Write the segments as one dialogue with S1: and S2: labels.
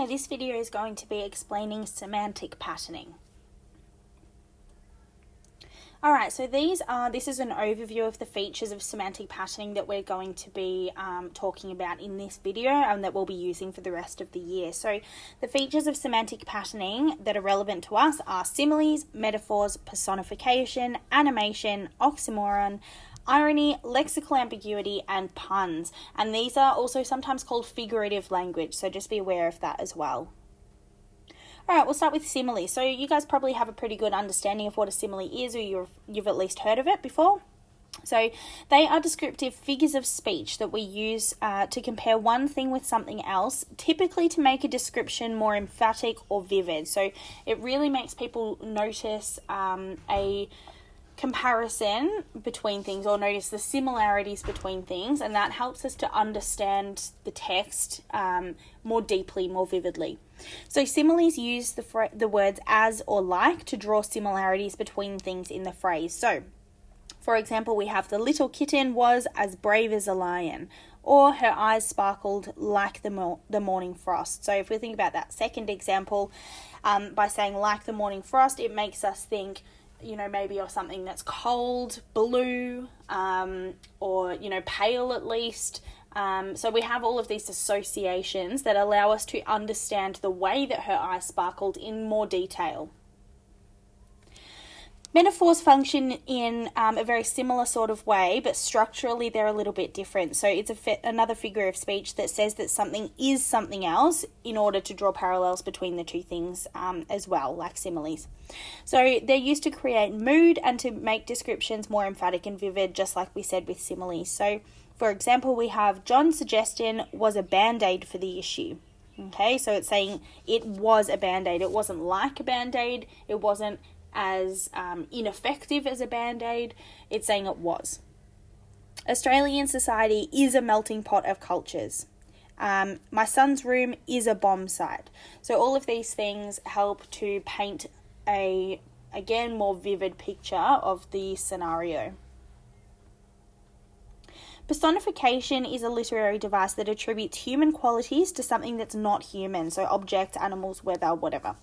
S1: Okay, this video is going to be explaining semantic patterning. Alright, so this is an overview of the features of semantic patterning that we're going to be talking about in this video and that we'll be using for the rest of the year. So the features of semantic patterning that are relevant to us are similes, metaphors, personification, animation, oxymoron, irony, lexical ambiguity, and puns. And these are also sometimes called figurative language, so just be aware of that as well. Alright, we'll start with simile. So you guys probably have a pretty good understanding of what a simile is, or you've at least heard of it before. So they are descriptive figures of speech that we use to compare one thing with something else, typically to make a description more emphatic or vivid. So it really makes people notice a comparison between things or notice the similarities between things, and that helps us to understand the text more deeply, more vividly. So similes use the words as or like to draw similarities between things in the phrase. So, for example, we have the little kitten was as brave as a lion, or her eyes sparkled like the morning frost. So if we think about that second example, by saying like the morning frost, it makes us think, maybe of something that's cold, blue, or, pale at least. So we have all of these associations that allow us to understand the way that her eyes sparkled in more detail. Metaphors function in a very similar sort of way, but structurally they're a little bit different. So it's another figure of speech that says that something is something else in order to draw parallels between the two things as well, like similes. So they're used to create mood and to make descriptions more emphatic and vivid, just like we said with similes. So, for example, we have John's suggestion was a band-aid for the issue. Okay, so it's saying it was a band-aid. It wasn't like a band-aid. It wasn't as ineffective as a band-aid. It's saying it was. Australian society is a melting pot of cultures. My son's room is a bomb site. So all of these things help to paint a, again, more vivid picture of the scenario. Personification is a literary device that attributes human qualities to something that's not human, so objects, animals, weather, whatever.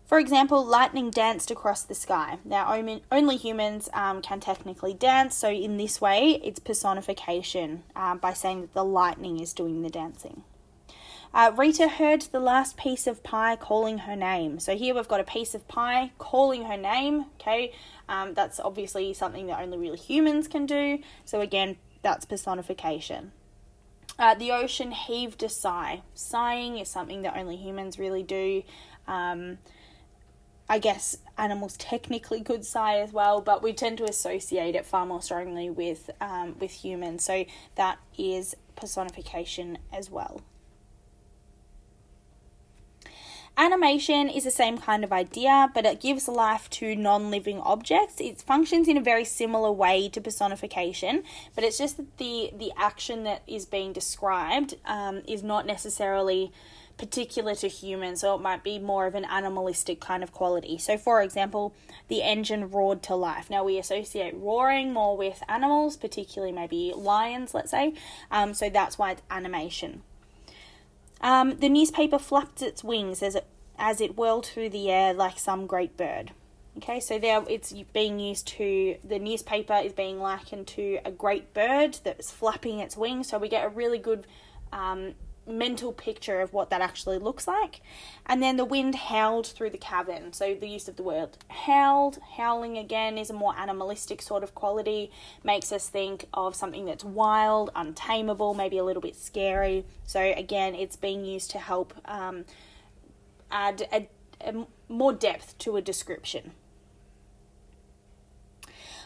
S1: For example, lightning danced across the sky. Now, only humans can technically dance, so in this way, it's personification by saying that the lightning is doing the dancing. Rita heard the last piece of pie calling her name. So here we've got a piece of pie calling her name, okay? That's obviously something that only really humans can do. So again, that's personification. The ocean heaved a sigh. Sighing is something that only humans really do. I guess animals technically could sigh as well, but we tend to associate it far more strongly with humans. So that is personification as well. Animation is the same kind of idea, but it gives life to non-living objects. It functions in a very similar way to personification, but it's just that the action that is being described is not necessarily particular to humans, so it might be more of an animalistic kind of quality. So, for example, the engine roared to life. Now, we associate roaring more with animals, particularly maybe lions, let's say, so that's why it's animation. The newspaper flapped its wings as it whirled through the air like some great bird. Okay, so there it's being used to, the newspaper is being likened to a great bird that's flapping its wings, so we get a really good mental picture of what that actually looks like. And then the wind howled through the cavern. So the use of the word howling again is a more animalistic sort of quality, makes us think of something that's wild, untamable, maybe a little bit scary. So again, it's being used to help add a more depth to a description.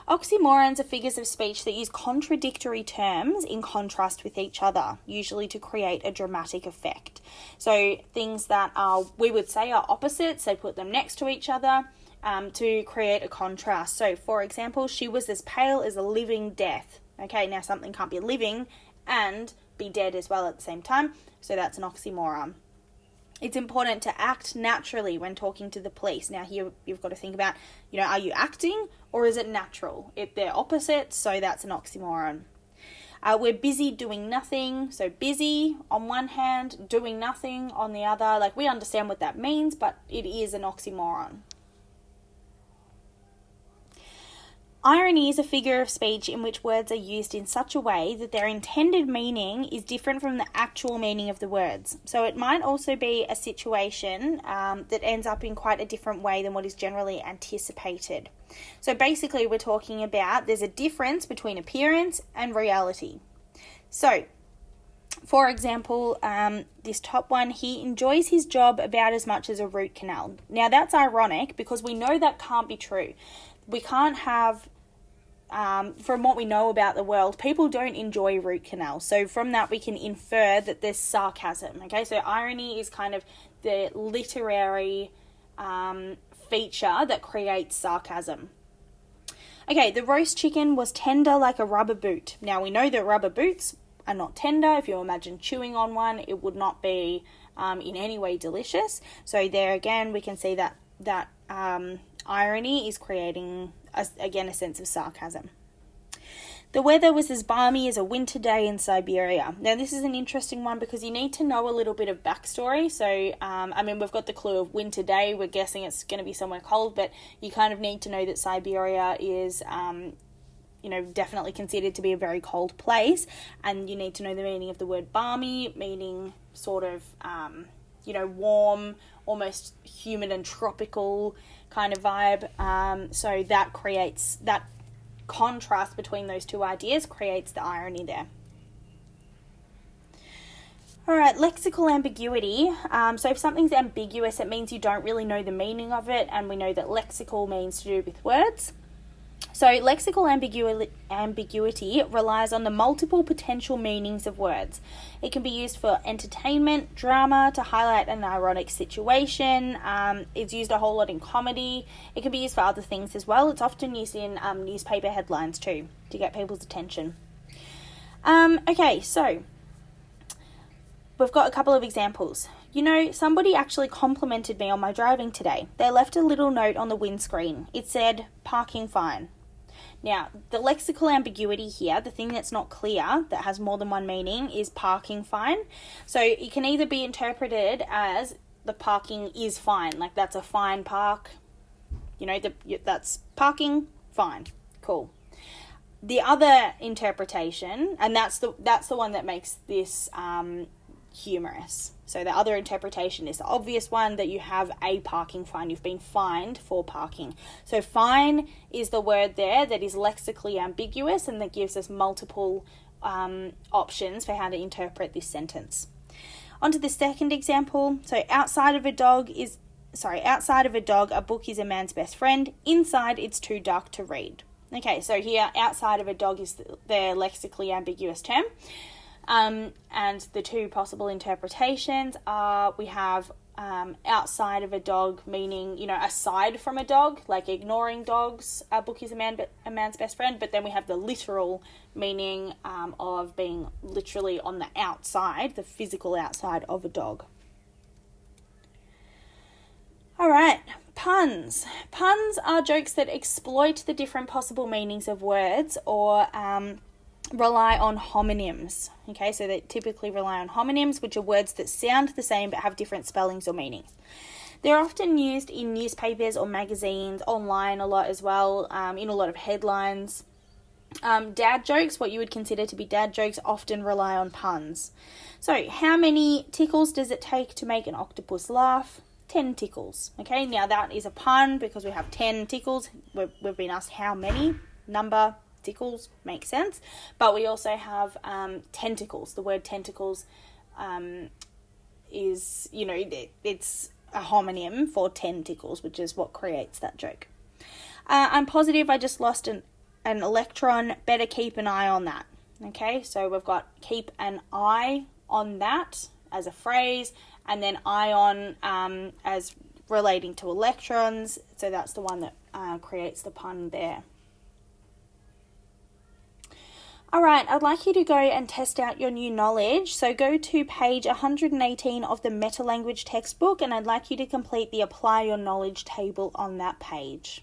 S1: Oxymorons are figures of speech that use contradictory terms in contrast with each other, usually to create a dramatic effect. So things that we would say are opposites, they put them next to each other to create a contrast. So, for example, she was as pale as a living death. Okay, now something can't be living and be dead as well at the same time, so that's an oxymoron. It's important to act naturally when talking to the police. Now here you've got to think about, are you acting or is it natural? They're opposites, so that's an oxymoron. We're busy doing nothing. So busy on one hand, doing nothing on the other. Like, we understand what that means, but it is an oxymoron. Irony is a figure of speech in which words are used in such a way that their intended meaning is different from the actual meaning of the words. So it might also be a situation that ends up in quite a different way than what is generally anticipated. So basically we're talking about there's a difference between appearance and reality. So, for example, this top one, he enjoys his job about as much as a root canal. Now that's ironic because we know that can't be true. We can't have, from what we know about the world, people don't enjoy root canals. So from that we can infer that there's sarcasm. Okay, so irony is kind of the literary feature that creates sarcasm. Okay, the roast chicken was tender like a rubber boot. Now we know that rubber boots are not tender. If you imagine chewing on one, it would not be in any way delicious. So there again, we can see that irony is creating, again, a sense of sarcasm. The weather was as balmy as a winter day in Siberia. Now, this is an interesting one because you need to know a little bit of backstory. So, we've got the clue of winter day. We're guessing it's going to be somewhere cold, but you kind of need to know that Siberia is, definitely considered to be a very cold place. And you need to know the meaning of the word balmy, meaning sort of, warm, almost humid and tropical kind of vibe. So that creates that contrast between those two ideas, creates the irony there. All right, lexical ambiguity. So if something's ambiguous, it means you don't really know the meaning of it, and we know that lexical means to do with words. So lexical ambiguity relies on the multiple potential meanings of words. It can be used for entertainment, drama, to highlight an ironic situation. It's used a whole lot in comedy. It can be used for other things as well. It's often used in newspaper headlines too, to get people's attention. Okay, so we've got a couple of examples. Somebody actually complimented me on my driving today. They left a little note on the windscreen. It said, "Parking fine." Now, the lexical ambiguity here, the thing that's not clear, that has more than one meaning, is parking fine. So it can either be interpreted as the parking is fine, like that's a fine park. That's parking fine. Cool. The other interpretation, and that's the one that makes this humorous. So the other interpretation is the obvious one, that you have a parking fine. You've been fined for parking. So fine is the word there that is lexically ambiguous and that gives us multiple options for how to interpret this sentence. On to the second example. So outside of a dog, a book is a man's best friend. Inside, it's too dark to read. Okay, so here, outside of a dog is the lexically ambiguous term. And the two possible interpretations are, we have outside of a dog meaning, aside from a dog, like ignoring dogs, a book is a man's best friend. But then we have the literal meaning of being literally on the outside, the physical outside of a dog. All right, puns. Puns are jokes that exploit the different possible meanings of words or rely on homonyms. Okay, so they typically rely on homonyms, which are words that sound the same but have different spellings or meanings. They're often used in newspapers or magazines, online a lot as well, in a lot of headlines. Dad jokes, what you would consider to be dad jokes, often rely on puns. So, how many tickles does it take to make an octopus laugh? 10 tickles. Okay, now that is a pun because we have 10 tickles. We've been asked how many. Number, tickles, makes sense. But we also have tentacles. The word tentacles is, it's a homonym for 10 tickles, which is what creates that joke. I'm positive I just lost an electron. Better keep an eye on that. Okay, so we've got keep an eye on that as a phrase, and then ion as relating to electrons. So that's the one that creates the pun there. All right, I'd like you to go and test out your new knowledge. So go to page 118 of the Meta Language textbook, and I'd like you to complete the Apply Your Knowledge table on that page.